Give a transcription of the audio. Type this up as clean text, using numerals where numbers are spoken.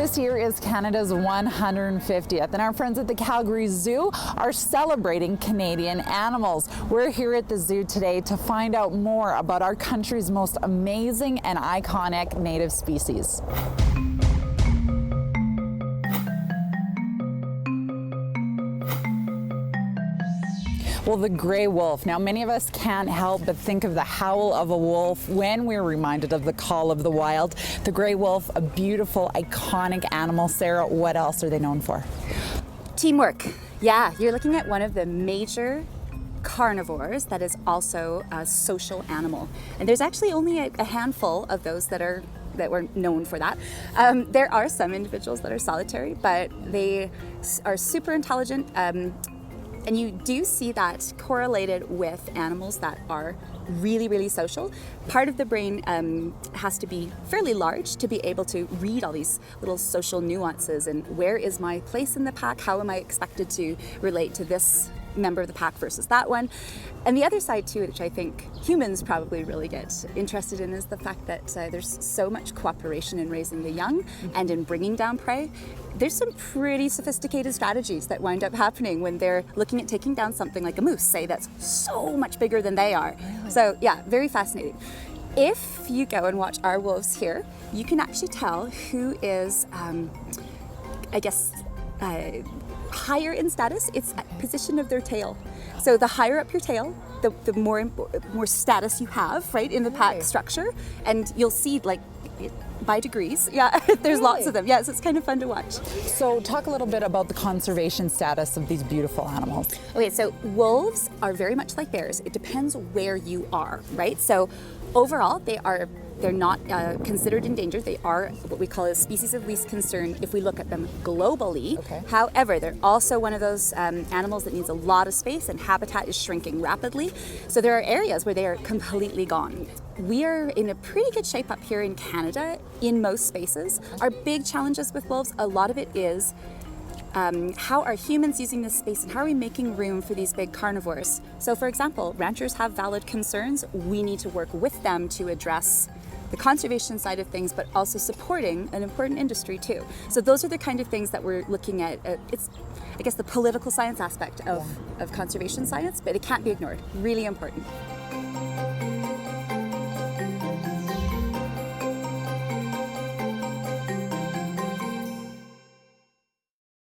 This year is Canada's 150th, and our friends at the Calgary Zoo are celebrating Canadian animals. We're here at the zoo today to find out more about our country's most amazing and iconic native species. Well, the gray wolf. Now, many of us can't help but think of the howl of a wolf when we're reminded of the call of the wild. The gray wolf, a beautiful, iconic animal. Sarah, what else are they known for? Teamwork. Yeah, you're looking at one of the major carnivores that is also a social animal. And there's actually only a handful of those that were known for that. There are some individuals that are solitary, but they are super intelligent. And you do see that correlated with animals that are really, really social. Part of the brain has to be fairly large to be able to read all these little social nuances and where is my place in the pack? How am I expected to relate to this member of the pack versus that one? And the other side too, which I think humans probably really get interested in, is the fact that there's so much cooperation in raising the young and in bringing down prey. There's some pretty sophisticated strategies that wind up happening when they're looking at taking down something like a moose, say, that's so much bigger than they are. Really? So yeah, very fascinating. If you go and watch our wolves here, you can actually tell who is, higher in status. It's at position of their tail. So the higher up your tail, the more status you have, right, in the pack structure. And you'll see, like, by degrees. Yeah, there's lots of them. Yes, it's kind of fun to watch. So talk a little bit about the conservation status of these beautiful animals. Okay, so wolves are very much like bears. It depends where you are, right? So overall, they're not considered endangered. They are what we call a species of least concern if we look at them globally. Okay. However, they're also one of those animals that needs a lot of space, and habitat is shrinking rapidly. So there are areas where they are completely gone. We are in a pretty good shape up here in Canada in most spaces. Our big challenges with wolves, a lot of it is how are humans using this space and how are we making room for these big carnivores? So for example, ranchers have valid concerns. We need to work with them to address the conservation side of things, but also supporting an important industry too. So those are the kind of things that we're looking at. It's, I guess, the political science aspect of conservation science, but it can't be ignored. Really important.